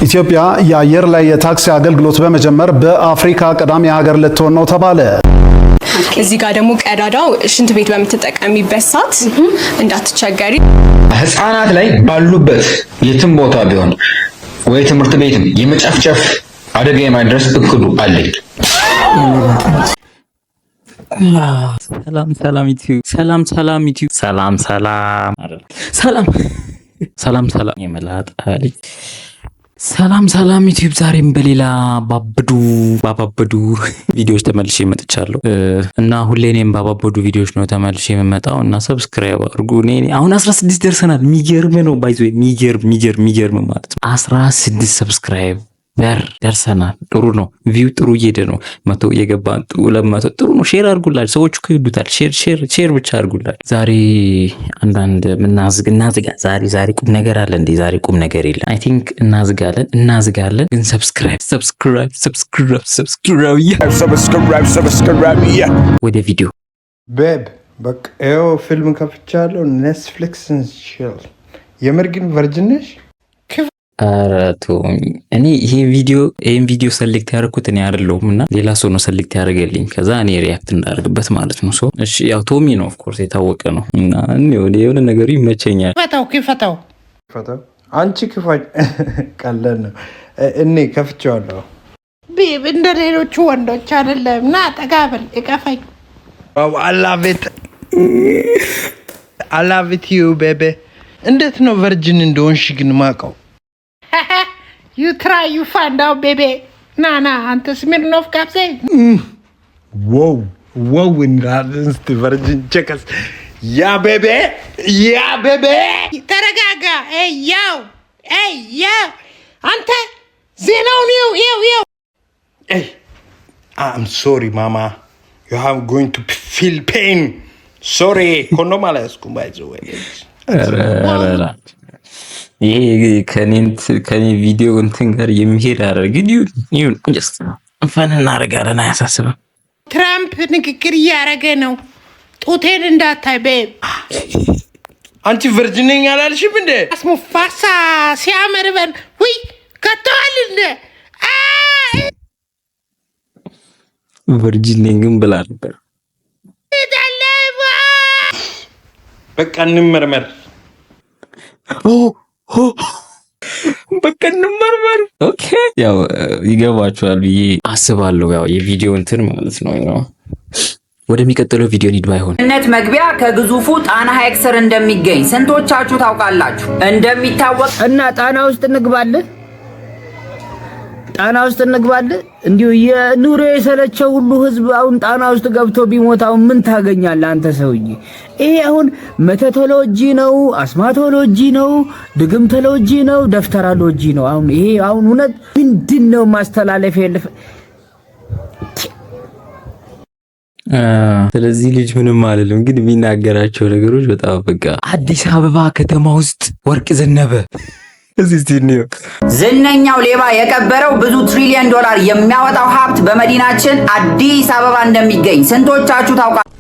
ኢትዮጵያ የአየር ላይ የታክሲ አገልግሎት በመጀመር በአፍሪካ ቀዳሚ ሀገር ልትሆን ነው ተባለ። እዚህ ጋር ደግሞ ቀዳዳው ሽንት ቤት በምትጠቀሚበት ሰዓት እንዳትቸገሪ ህፃናት ላይ ባሉበት የትም ቦታ ቢሆን ወይ ትምህርት ቤትም የመጨፍጨፍ አደጋ የማድረስ እክሉ አለኝ። ሰላም ዩቲዩብ ዛሬም በሌላ ባባበዱ ቪዲዮዎች ተመልሼ መጥቻለሁ እና ሁሌ እኔም ባባበዱ ቪዲዮዎች ነው ተመልሼ የምመጣው እና ሰብስክራይብ አድርጉ። እኔ አሁን 16 ደርሰናል። የሚገርም ነው ባይዞ የሚገርም ማለት ነው። 16 ሰብስክራይብ ደርሰናል። ጥሩ ነው። ቪው ጥሩ እየሄደ ነው። 100 እየገባን 200 ጥሩ ነው። ሼር አድርጉላችሁ። ሰዎቹ ከይዱታል። ሼር ብቻ አድርጉላችሁ። ዛሬ አንዳንድ እናዝጋ። ዛሬ ቁም ነገር አለ እንዴ? ዛሬ ቁም ነገር የለም። አይ ቲንክ እናዝጋለን ግን ሰብስክራይብ ወደ ቪዲዮ ቤብ በቃ ይኸው ፊልም ከፍቻለሁ። ኔትፍሊክስ እንሽል የምር ግን ቨርጅን ነሽ? ቶሚ እኔ ይሄን ቪዲዮ ሰሌክት ያደረኩት እኔ አይደለሁም እና ሌላ ሰው ነው ሰሌክት ያደርገልኝ። ከዛ እኔ ሪያክት እንዳደርግበት ማለት ነው። እሺ ያው ቶሚ ነው ኦፍ ኮርስ የታወቀ ነው እና የሆነ ነገሩ ይመቸኛል። ፈታው አንቺ ክፋኝ ቀለል ነው። እኔ ከፍቼዋለሁ። ቤብ እንደ ሌሎቹ ወንዶች አይደለም። ና ጠጋብል እቀፈኝ። I love it you baby። እንዴት ነው ቨርጅን እንደሆንሽ ግን ማውቀው? You try you find out baby። ና አንተ ስሚርኖፍ ጋብዘ wow እንላለን። እስቲ ቨርጅን ቸከስ ያ ቤቤ ተረጋጋ። ያው አንተ ዜናውን ይው I'm sorry mama you are going to feel pain. sorry ኮንዶም አላስኩም by the way። ይሄ ከኔ ቪዲዮ እንትን ጋር የሚሄድ አደረግ ይሁን just ፈን እናደርጋለን። አያሳስብም። ትራምፕ ንግግር እያደረገ ነው። ጡቴን እንዳታይ ቤብ። አንቺ ቨርጅን ነኝ አላልሽም እንዴ? አስሙፋሳ ሲያመርበን ወይ ከተዋል እንደ ቨርጅን ነኝ ግን ብላ ነበር። በቃ እንመርመር። በቃ እንመርመር። ኦኬ ያው ይገባችኋል ብዬ አስባለሁ። ያው የቪዲዮ እንትን ማለት ነው። ወደሚቀጥለው ቪዲዮ እንሂድ። ባይሆን ነት መግቢያ ከግዙፉ ጣና ሐይቅ ስር እንደሚገኝ ስንቶቻችሁ ታውቃላችሁ? እንደሚታወቅ እና ጣና ውስጥ እንግባለን። እንዲሁ የኑሮ የሰለቸው ሁሉ ህዝብ አሁን ጣና ውስጥ ገብቶ ቢሞት አሁን ምን ታገኛለህ አንተ ሰውዬ? ይሄ አሁን መተቶሎጂ ነው፣ አስማቶሎጂ ነው፣ ድግምቶሎጂ ነው፣ ደፍተራሎጂ ነው። ይሄ እውነት ምንድነው ማስተላለፍ የለፈ? ስለዚህ ልጅ ምንም አይደለም፣ ግን የሚናገራቸው ነገሮች በጣም በቃ አዲስ አበባ ከተማ ውስጥ ወርቅ ዘነበ ዝነኛው ሌባ የቀበረው ብዙ ትሪሊየን ዶላር የሚያወጣው ሀብት በመዲናችን አዲስ አበባ እንደሚገኝ ስንቶቻችሁ ታውቃላችሁ?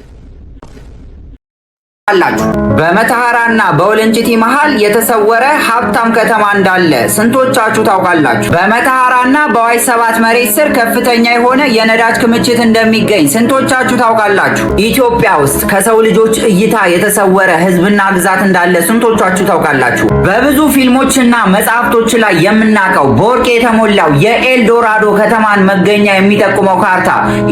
በመተሃራና በወለንጭቲ መሃል የተሰወረ ሀብታም ከተማ እንዳለ ስንቶቻችሁ ታውቃላችሁ? በመተሃራና በዋይ 7 መሬት ስር ከፍተኛ የሆነ የነዳጅ ክምችት እንደሚገኝ ስንቶቻችሁ ታውቃላችሁ? ኢትዮጵያ ውስጥ ከሰው ልጆች እይታ የተሰወረ ህዝብና ግዛት እንዳለ ስንቶቻችሁ ታውቃላችሁ? በብዙ ፊልሞችና መጽሐፍቶች ላይ የምናውቀው በወርቅ የተሞላው የኤልዶራዶ ከተማን መገኛ የሚጠቁመው ካርታ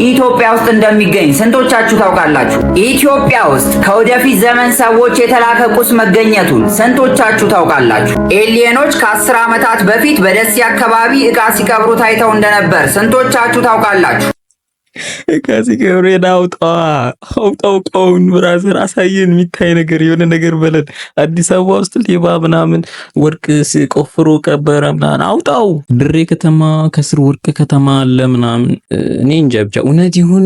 ኢትዮጵያ ውስጥ እንደሚገኝ ስንቶቻችሁ ታውቃላችሁ? ኢትዮጵያ ውስጥ ከወደፊት ዘመን ሰዎች የተላከ ቁስ መገኘቱን ስንቶቻችሁ ታውቃላችሁ? ኤሊየኖች ከ10 ዓመታት በፊት በደሴ አካባቢ ዕቃ ሲቀብሩ ታይተው እንደነበር ስንቶቻችሁ ታውቃላችሁ? ከሲቀብሩ አውጣው ቀውን ብራዘር አሳየን። የሚታይ ነገር የሆነ ነገር በለን። አዲስ አበባ ውስጥ ሌባ ምናምን ወርቅ ቆፍሮ ቀበረ ምናምን አውጣው። ድሬ ከተማ ከስር ወርቅ ከተማ አለ ምናምን። እኔ እንጃ ብቻ እውነት ይሁን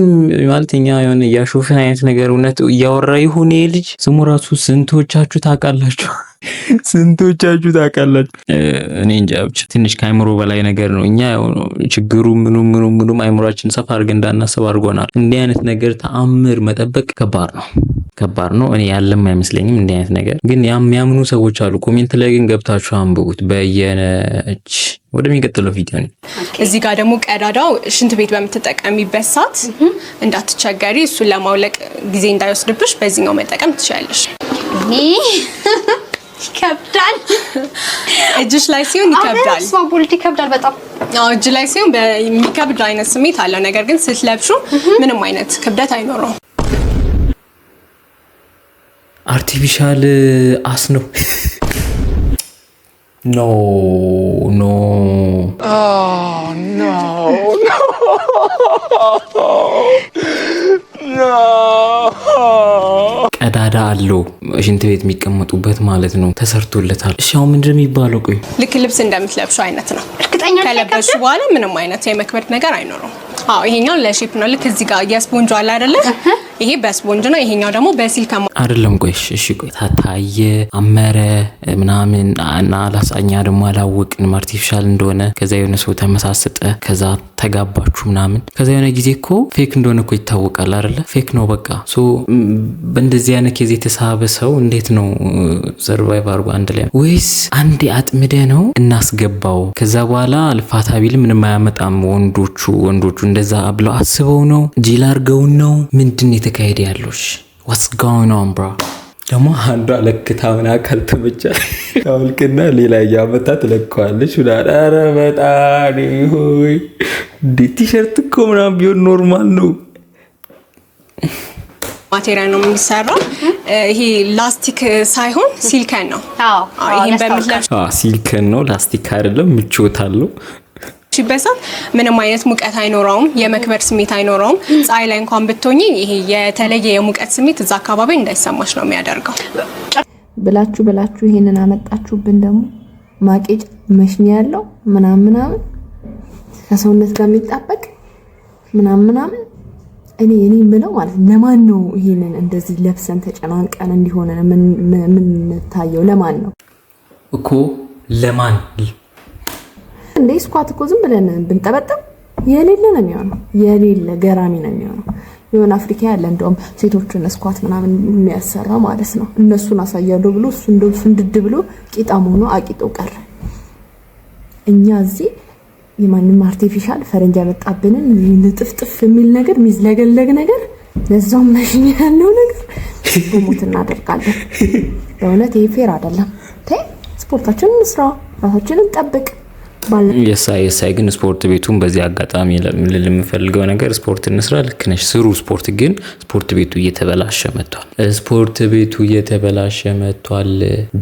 ማለትኛ የሆነ ያሾፈን አይነት ነገር እውነት እያወራ ይሁን ይሄ ልጅ ስሙ ራሱ ስንቶቻችሁ ታውቃላችሁ? እኔ እንጃ ብቻ ትንሽ ከአይምሮ በላይ ነገር ነው። እኛ ችግሩ ምኑም አይምሮአችን ሰፋ አድርገን እንዳናስብ አድርጎናል። እንዲህ አይነት ነገር ተአምር መጠበቅ ከባድ ነው። እኔ ያለም አይመስለኝም እንዲህ አይነት ነገር። ግን የሚያምኑ ሰዎች አሉ። ኮሜንት ላይ ግን ገብታችሁ አንብቡት። በየነች ወደሚቀጥለው ቪዲዮ ነው። እዚህ ጋር ደግሞ ቀዳዳው ሽንት ቤት በምትጠቀሚበት ሰዓት እንዳትቸገሪ እሱን ለማውለቅ ጊዜ እንዳይወስድብሽ በዚህኛው መጠቀም ትችላለሽ። ይከብዳል። እጅሽ ላይ ሲሆን ይከብዳል። ስማቡልት ይከብዳል በጣም። አዎ እጅ ላይ ሲሆን በሚከብድ አይነት ስሜት አለው። ነገር ግን ስትለብሹ ምንም አይነት ክብደት አይኖረውም። አርቲፊሻል አስ ነው። ኖ ኖ ቀዳዳ አለው ሽንት ቤት የሚቀመጡበት ማለት ነው። ተሰርቶለታል። እሺ አሁን ምንድን ነው የሚባለው? ቆይ ልክ ልብስ እንደምትለብሹ አይነት ነው። እርግጠኛ ከለበሽ በኋላ ምንም አይነት የመክበድ ነገር አይኖረውም። አዎ ይሄኛው ለሼፕ ነው። ልክ እዚህ ጋር የስፖንጅ አለ አይደለ? ይሄ በስፖንጅ ነው። ይሄኛው ደግሞ በሲልከም አይደለም። ቆይ እሺ ቆይ ታታየ አመረ ምናምን እና ላሳኛ ደግሞ አላወቅንም አርቲፊሻል እንደሆነ። ከዛ የሆነ ሰው ተመሳሰጠ፣ ከዛ ተጋባችሁ ምናምን። ከዛ የሆነ ጊዜ እኮ ፌክ እንደሆነ እኮ ይታወቃል አይደለ? ፌክ ነው በቃ። ሶ በእንደዚህ አይነት ኬዝ የተሳበ ሰው እንዴት ነው ሰርቫይቭ አድርጎ አንድ ላይ ወይስ አንዴ አጥምደ ነው እናስገባው? ከዛ በኋላ ልፋታ ቢል ምንም አያመጣም። ወንዶቹ እንደዛ ብለው አስበው ነው ጂል አርገውን ነው ምንድን የተካሄደ ያለሽ? what's going on bro? ደግሞ አንዷ ለክታ ምን አካል ተመቻ ታውልቅና ሌላ ያመጣት ለከዋለች ወዳራ ረበጣኒ ሆይ ቲሸርት እኮ ምናምን ቢሆን ኖርማል ነው። ማቴሪያል ነው የሚሰራው። ይሄ ላስቲክ ሳይሆን ሲልከን ነው። አዎ ይሄን በሚለብሽ ሲልከን ነው፣ ላስቲክ አይደለም። ምቾት አለው። ሲበሳት ምንም አይነት ሙቀት አይኖረውም፣ የመክበር ስሜት አይኖረውም። ፀሐይ ላይ እንኳን ብትሆኚ ይሄ የተለየ የሙቀት ስሜት እዛ አካባቢ እንዳይሰማሽ ነው የሚያደርገው። ብላችሁ ይሄንን አመጣችሁብን። ደግሞ ማቄጭ መሽኛ ያለው ምናምን ከሰውነት ጋር የሚጣበቅ ምናምን እኔ ምለው ማለት ለማን ነው ይሄንን እንደዚህ ለብሰን ተጨናንቀን እንዲሆነ ምን ታየው? ለማን ነው እኮ ለማን እንዴ? ስኳት እኮ ዝም ብለን ብንጠበጠብ የሌለ ነው የሚሆነው። የሌለ ገራሚ ነው የሚሆነው። የሆነ አፍሪካ ያለ እንደውም ሴቶችን ስኳት ምናምን የሚያሰራ ማለት ነው። እነሱን አሳያለሁ ብሎ እሱ እንደው ፍንድድ ብሎ ቂጣም ሆኖ አቂጦ ቀረ። እኛ እዚህ የማንም አርቲፊሻል ፈረንጅ ያመጣብንን ልጥፍጥፍ የሚል ነገር ሚዝለገለግ ነገር ለዛው መሽኛ ያለው ነገር ሞት እናደርጋለን። በእውነት ይሄ ፌር አይደለም። ስፖርታችንን እንስራ፣ ራሳችንን ጠብቅ። የሳይ ግን ስፖርት ቤቱን በዚህ አጋጣሚ ለምፈልገው ነገር ስፖርት እንስራ። ልክ ነሽ፣ ስሩ ስፖርት። ግን ስፖርት ቤቱ እየተበላሸ መጥቷል።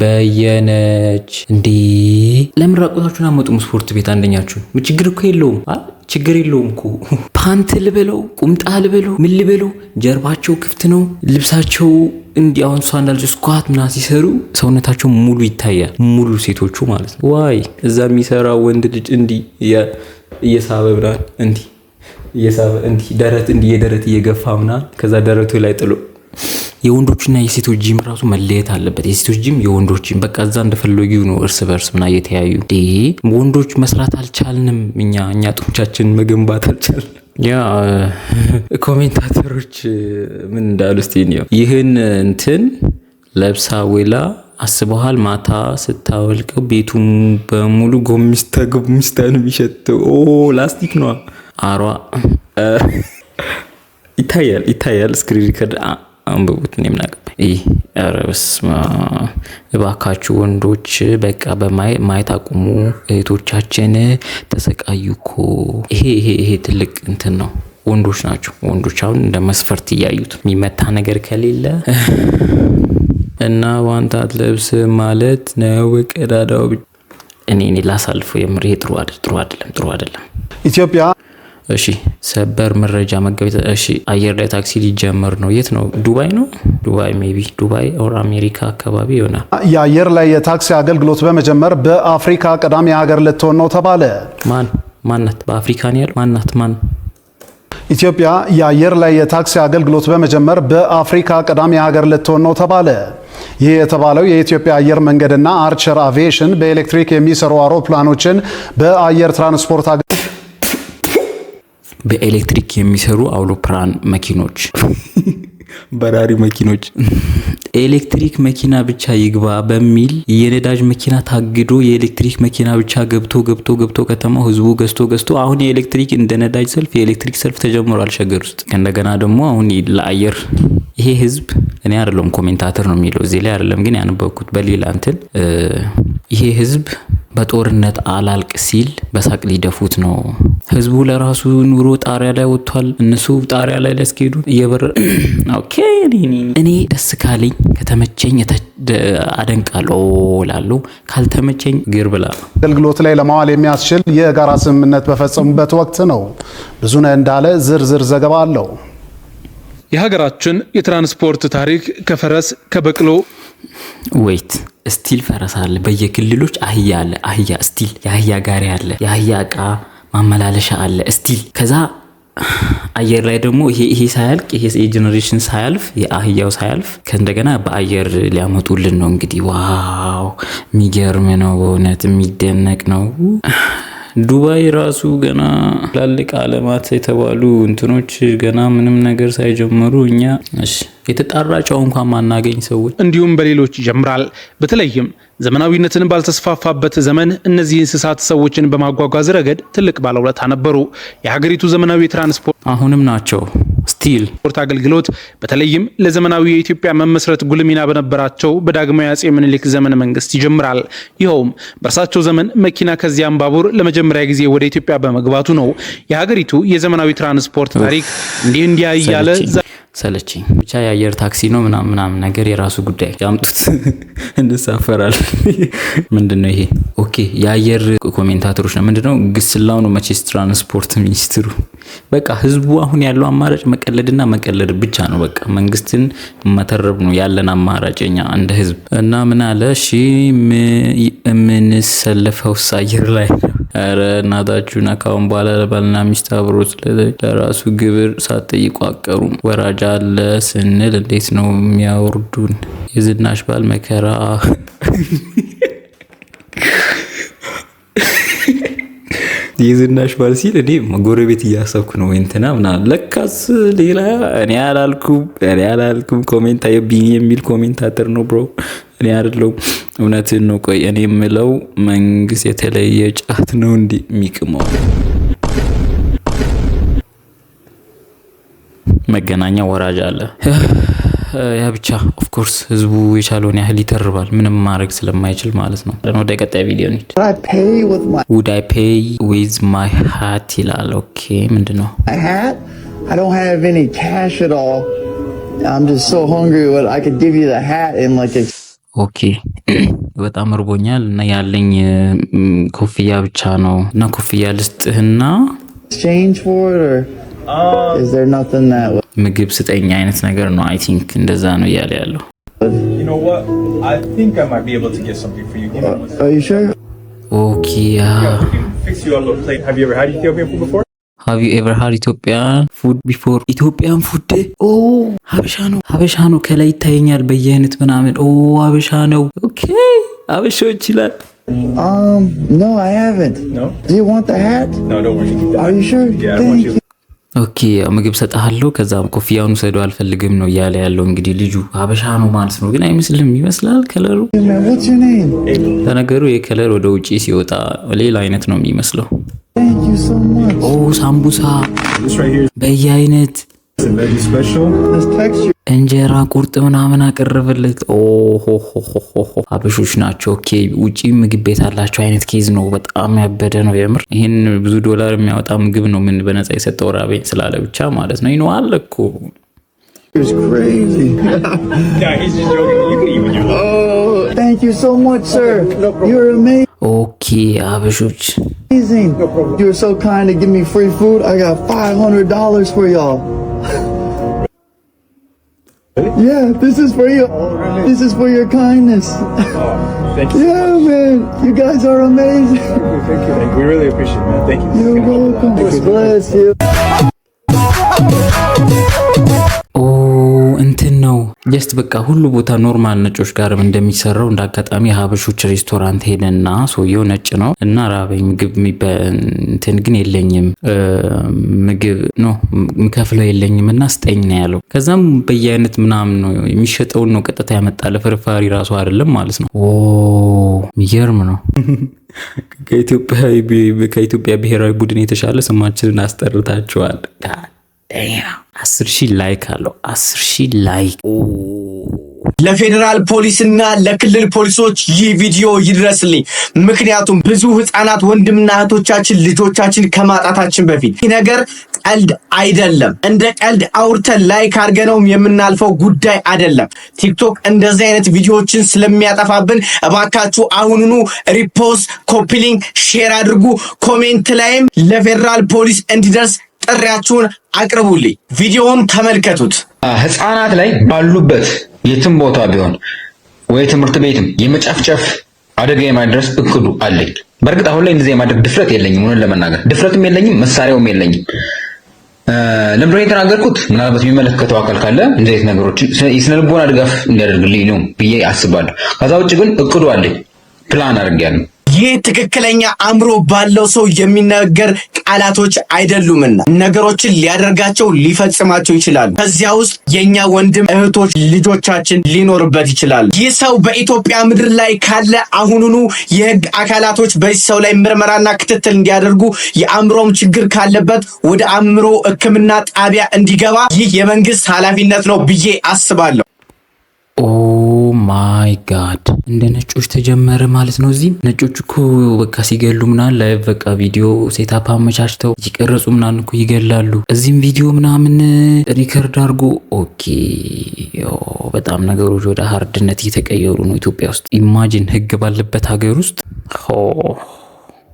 በየነች እንዴ ለምን ራቆታችሁን አመጡም? ስፖርት ቤት አንደኛችሁ ችግር እኮ የለውም። ችግር የለውም እኮ ፓንት ልበለው ቁምጣ ልበለው ምን ልበለው ጀርባቸው ክፍት ነው። ልብሳቸው እንዲህ አሁን እሷ እንዳለች ስኳት ምናምን ሲሰሩ ሰውነታቸው ሙሉ ይታያል። ሙሉ ሴቶቹ ማለት ነው። ዋይ እዛ የሚሰራው ወንድ ልጅ እንዲህ እየሳበ ምናምን እንዲህ እየሳበ እንዲህ ደረት እንዲህ የደረት እየገፋ ምናምን ከዛ ደረቱ ላይ ጥሎ የወንዶችና የሴቶች ጂም ራሱ መለየት አለበት። የሴቶች ጂም የወንዶች ጂም በቃ እዛ እንደፈለጉ ነው እርስ በርስ ምና እየተያዩ ወንዶች መስራት አልቻልንም። እኛ ጡንቻችን መገንባት አልቻልንም። ያ ኮሜንታተሮች ምን እንዳሉ እስቲ ነው ይህን እንትን ለብሳ ወላ አስበሃል? ማታ ስታወልቀው ቤቱን በሙሉ ጎሚስታ ነው የሚሸተው። ላስቲክ ነው አሯ ይታያል። ስክሪን ሪከርድ አንብቡት። እኔ ምን አገባኝ። በስመ አብ እባካችሁ ወንዶች በቃ በማየት አቁሙ። እህቶቻችን ተሰቃዩ እኮ። ይሄ ትልቅ እንትን ነው። ወንዶች ናቸው። ወንዶች አሁን እንደ መስፈርት እያዩት የሚመታ ነገር ከሌለ እና ዋንታት ለብስ ማለት ነው ቀዳዳው። እኔ ላሳልፈው የምር ይሄ ጥሩ አይደለም። ኢትዮጵያ እሺ ሰበር መረጃ መጋቢት። እሺ አየር ላይ ታክሲ ሊጀመር ነው። የት ነው? ዱባይ ነው። ሜቢ ዱባይ ኦር አሜሪካ አካባቢ ይሆናል። የአየር ላይ የታክሲ አገልግሎት በመጀመር በአፍሪካ ቀዳሚ ሀገር ልትሆን ነው ተባለ። ማናት? በአፍሪካ ነው ያለው። ማን? ኢትዮጵያ የአየር ላይ የታክሲ አገልግሎት በመጀመር በአፍሪካ ቀዳሚ ሀገር ልትሆን ነው ተባለ። ይህ የተባለው የኢትዮጵያ አየር መንገድና አርቸር አቪዬሽን በኤሌክትሪክ የሚሰሩ አውሮፕላኖችን በአየር ትራንስፖርት በኤሌክትሪክ የሚሰሩ አውሮፕላን መኪኖች በራሪ መኪኖች ኤሌክትሪክ መኪና ብቻ ይግባ በሚል የነዳጅ መኪና ታግዶ የኤሌክትሪክ መኪና ብቻ ገብቶ ከተማው ህዝቡ ገዝቶ አሁን የኤሌክትሪክ እንደ ነዳጅ ሰልፍ የኤሌክትሪክ ሰልፍ ተጀምሯል ሸገር ውስጥ። እንደገና ደግሞ አሁን ለአየር ይሄ ህዝብ እኔ አይደለም ኮሜንታተር ነው የሚለው እዚህ ላይ አይደለም ግን ያነበብኩት በሌላ እንትን ይሄ ህዝብ በጦርነት አላልቅ ሲል በሳቅ ሊደፉት ነው። ህዝቡ ለራሱ ኑሮ ጣሪያ ላይ ወጥቷል። እነሱ ጣሪያ ላይ ሊያስኬዱ እየበረ ኦኬ እኔ ደስ ካለኝ ከተመቸኝ አደንቃለሁ ላለው ካልተመቸኝ ግር ብላ አገልግሎት ላይ ለማዋል የሚያስችል የጋራ ስምምነት በፈጸሙበት ወቅት ነው። ብዙነህ እንዳለ ዝርዝር ዘገባ አለው። የሀገራችን የትራንስፖርት ታሪክ ከፈረስ ከበቅሎ ወይት ስቲል ፈረስ አለ፣ በየክልሎች አህያ አለ፣ አህያ ስቲል የአህያ ጋሪ አለ፣ የአህያ እቃ ማመላለሻ አለ ስቲል። ከዛ አየር ላይ ደግሞ ይሄ ሳያልቅ ይሄ የጄኔሬሽን ሳያልፍ የአህያው ሳያልፍ ከእንደገና በአየር ሊያመጡልን ነው። እንግዲህ ዋው የሚገርም ነው፣ በእውነት የሚደነቅ ነው። ዱባይ ራሱ ገና ትላልቅ ዓለማት የተባሉ እንትኖች ገና ምንም ነገር ሳይጀምሩ እኛ የተጣራ ጨው እንኳን ማናገኝ ሰዎች እንዲሁም በሌሎች ይጀምራል። በተለይም ዘመናዊነትን ባልተስፋፋበት ዘመን እነዚህ እንስሳት ሰዎችን በማጓጓዝ ረገድ ትልቅ ባለውለታ ነበሩ። የሀገሪቱ ዘመናዊ ትራንስፖርት አሁንም ናቸው ስቲል ስፖርት አገልግሎት በተለይም ለዘመናዊ የኢትዮጵያ መመስረት ጉልህ ሚና በነበራቸው በዳግማዊ አጼ ምኒልክ ዘመነ መንግስት ይጀምራል። ይኸውም በእርሳቸው ዘመን መኪና ከዚያም ባቡር ለመጀመሪያ ጊዜ ወደ ኢትዮጵያ በመግባቱ ነው። የሀገሪቱ የዘመናዊ ትራንስፖርት ታሪክ እንዲህ እያለ ሰለችኝ። ብቻ የአየር ታክሲ ነው ምናምን ነገር የራሱ ጉዳይ ያምጡት እንሳፈራል። ምንድነው ይሄ? ኦኬ የአየር ኮሜንታተሮች ነው ምንድነው? ግስላው ነው መቼስ ትራንስፖርት ሚኒስትሩ። በቃ ህዝቡ አሁን ያለው አማራጭ መቀለድና መቀለድ ብቻ ነው። በቃ መንግስትን መተረብ ነው ያለን አማራጭኛ እንደ ህዝብ። እና ምን አለ እሺ ምን ሰለፈው አየር ላይ አረ እናታችሁና ካሁን በኋላ ለባልና ሚስት አብሮት ለራሱ ግብር ሳትጠይቁ አቀሩም ወራጅ አለ ስንል እንዴት ነው የሚያወርዱን? የዝናሽ ባል መከራ የዝናሽ ባል ሲል እኔ ጎረቤት እያሰብኩ ነው እንትና ምናምን ለካስ ሌላ እኔ አላልኩም ኮሜንት አይብኝ የሚል ኮሜንታተር ነው ብሮ እኔ አይደለሁም። እውነትን ነው። ቆይ እኔ የምለው መንግስት የተለየ ጫት ነው እንዲ የሚቅመው። መገናኛ ወራጅ አለ ያ ብቻ ኦፍ ኮርስ ህዝቡ የቻለውን ያህል ይተርባል ምንም ማድረግ ስለማይችል ማለት ነው። ወደ ቀጣይ ቪዲዮ እንሂድ። Would I pay with my hat ይላል። ኦኬ ምንድነው? My hat? I don't have any cash at all. I'm just so hungry what I could give you the hat in like a ኦኬ በጣም እርቦኛል እና ያለኝ ኮፍያ ብቻ ነው እና ኮፍያ ልስጥህና exchange for it or is there nothing that ምግብ ስጠኝ አይነት ነገር ነው። አይ ቲንክ እንደዛ ነው እያለ ያለው። You know what? I think I might be able to get something for you. Are you sure? Okay, yeah. We can fix you a little plate. Have you ever had Ethiopian food before? Have you ever had Ethiopian food before? Ethiopian food? Oh, ሀበሻ ነው ከላይ ይታየኛል በየአይነት ምናምን። ኦ ሀበሻ ነው። ኦኬ ሀበሻው ይችላል። No, I haven't. No? Do you want the hat? No, don't worry. Are you sure? Yeah, I want you. ኦኬ ምግብ ሰጣለሁ ከዛም ኮፍያውን ሰዶ አልፈልግም ነው እያለ ያለው። እንግዲህ ልጁ ሀበሻ ነው ማለት ነው ግን አይመስልም ይመስላል ከለሩ። What's your name? ለነገሩ የከለር ወደ ውጪ ሲወጣ ሌላ አይነት ነው የሚመስለው። Thank you so much. ኦ ሳምቡሳ This right here በየአይነት is very special. This texture. እንጀራ ቁርጥ ምናምን አቀረበለት። ኦ ሆ አበሾች ናቸው። ኦኬ ውጪ ምግብ ቤት አላቸው አይነት ኬዝ ነው። በጣም ያበደ ነው የምር። ይሄን ብዙ ዶላር የሚያወጣ ምግብ ነው ምን በነፃ የሰጠው ራቤ ስላለ ብቻ ማለት ነው። ይኖ አለ እኮ It's crazy. Yeah, he's just joking. You can eat with your love. Oh, thank you so much, sir. You're amazing. ኦኬ አበሾች You're so kind to give me free food. I got $500 for y'all. Yeah, this is for you. This is for your kindness. Thank you. Yeah, man. You guys are amazing. Thank you. We really appreciate it, man. Thank you. You're welcome. Bless you. ኦ እንትን ነው ጀስት በቃ ሁሉ ቦታ ኖርማል ነጮች ጋርም እንደሚሰራው እንዳጋጣሚ ሀበሾች ሬስቶራንት ሄደና ሰውየው ነጭ ነው እና ራበኝ ምግብ እንትን ግን የለኝም ምግብ ነው ምከፍለው የለኝም እና ስጠኝ ነው ያለው። ከዛም በየአይነት ምናምን ነው የሚሸጠውን ነው ቀጥታ ያመጣለ ፍርፋሪ ራሱ አይደለም ማለት ነው። ኦ የሚገርም ነው። ከኢትዮጵያ ብሔራዊ ቡድን የተሻለ ስማችንን አስጠርታችኋል። 10,000 ላይክ አለው 10,000 ላይክ። ለፌዴራል ፖሊስና ለክልል ፖሊሶች ይህ ቪዲዮ ይድረስልኝ። ምክንያቱም ብዙ ህፃናት ወንድምና እህቶቻችን ልጆቻችን ከማጣታችን በፊት ይህ ነገር ቀልድ አይደለም። እንደ ቀልድ አውርተን ላይክ አድርገነውም የምናልፈው ጉዳይ አይደለም። ቲክቶክ እንደዚህ አይነት ቪዲዮዎችን ስለሚያጠፋብን እባካችሁ አሁኑኑ ሪፖስት፣ ኮፒሊንግ፣ ሼር አድርጉ። ኮሜንት ላይም ለፌዴራል ፖሊስ እንዲደርስ ጥሪያችሁን አቅርቡልኝ። ቪዲዮውን ተመልከቱት። ህፃናት ላይ ባሉበት የትም ቦታ ቢሆን ወይ ትምህርት ቤትም የመጨፍጨፍ አደጋ የማድረስ እቅዱ አለኝ። በእርግጥ አሁን ላይ እንደዚህ የማድረግ ድፍረት የለኝም። ሆነን ለመናገር ድፍረትም የለኝም፣ መሳሪያውም የለኝም። ለምንድን ነው የተናገርኩት? ምናልባት የሚመለከተው አካል ካለ እንደዚህ አይነት ነገሮችን የስነ ልቦና ድጋፍ እንዲያደርግልኝ ነው ብዬ አስባለሁ። ከዛ ውጭ ግን እቅዱ አለኝ፣ ፕላን አድርጌያለሁ። ይህ ትክክለኛ አእምሮ ባለው ሰው የሚነገር ቃላቶች አይደሉምና ነገሮችን ሊያደርጋቸው ሊፈጽማቸው ይችላሉ። ከዚያ ውስጥ የኛ ወንድም እህቶች ልጆቻችን ሊኖርበት ይችላሉ። ይህ ሰው በኢትዮጵያ ምድር ላይ ካለ አሁኑኑ የህግ አካላቶች በዚህ ሰው ላይ ምርመራና ክትትል እንዲያደርጉ፣ የአእምሮም ችግር ካለበት ወደ አእምሮ ሕክምና ጣቢያ እንዲገባ ይህ የመንግስት ኃላፊነት ነው ብዬ አስባለሁ። ኦ ማይ ጋድ እንደ ነጮች ተጀመረ ማለት ነው። እዚህ ነጮች እኮ በቃ ሲገሉ ምናምን ላይ በቃ ቪዲዮ ሴታፕ አመቻችተው ይቀርጹ ምናምን እኮ ይገላሉ። እዚህም ቪዲዮ ምናምን ሪከርድ አድርጎ ኦኬ። በጣም ነገሮች ወደ ሃርድነት እየተቀየሩ ነው ኢትዮጵያ ውስጥ። ኢማጂን ህግ ባለበት ሀገር ውስጥ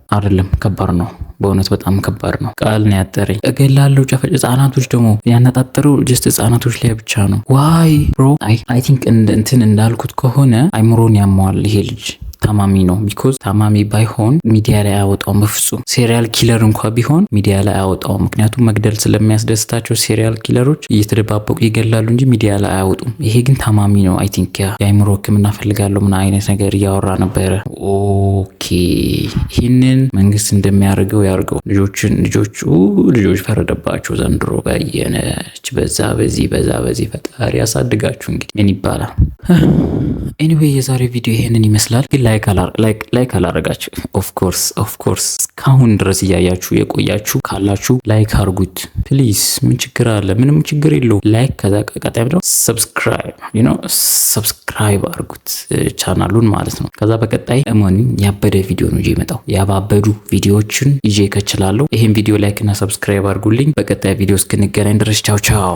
አይደለም። ከባድ ነው በእውነት በጣም ከባድ ነው። ቃል ነው ያጠረኝ። እገላለሁ ጨፈጭ። ህጻናቶች ደግሞ ያነጣጠረው ጀስት ህጻናቶች ላይ ብቻ ነው። ዋይ ብሮ አይ ቲንክ እንትን እንዳልኩት ከሆነ አይምሮን ያመዋል ይሄ ልጅ። ታማሚ ነው። ቢኮዝ ታማሚ ባይሆን ሚዲያ ላይ አያወጣውም በፍጹም። ሴሪያል ኪለር እንኳ ቢሆን ሚዲያ ላይ አያወጣውም። ምክንያቱም መግደል ስለሚያስደስታቸው ሴሪያል ኪለሮች እየተደባበቁ ይገላሉ እንጂ ሚዲያ ላይ አያወጡም። ይሄ ግን ታማሚ ነው። አይ ቲንክ የአይምሮ ህክምና ፈልጋለሁ ምን አይነት ነገር እያወራ ነበረ። ኦኬ ይህንን መንግስት እንደሚያደርገው ያርገው። ልጆች ፈረደባቸው ዘንድሮ። በየነች በዛ በዚህ ፈጣሪ ያሳድጋችሁ። እንግዲህ ምን ይባላል። ኤኒዌይ የዛሬ ቪዲዮ ይሄንን ይመስላል። ግን ላይክ አላረጋችሁ። ኦፍ ኮርስ እስካሁን ድረስ እያያችሁ የቆያችሁ ካላችሁ ላይክ አርጉት ፕሊዝ። ምን ችግር አለ? ምንም ችግር የለው። ላይክ ከዛ ቀጣይ ደግሞ ሰብስክራይብ አርጉት ቻናሉን ማለት ነው። ከዛ በቀጣይ ያበደ ቪዲዮ ነው ይመጣው። ያባበዱ ቪዲዮዎችን ይዤ ከችላለሁ። ይሄን ቪዲዮ ላይክ እና ሰብስክራይብ አርጉልኝ። በቀጣይ ቪዲዮ እስክንገናኝ ድረስ ቻው።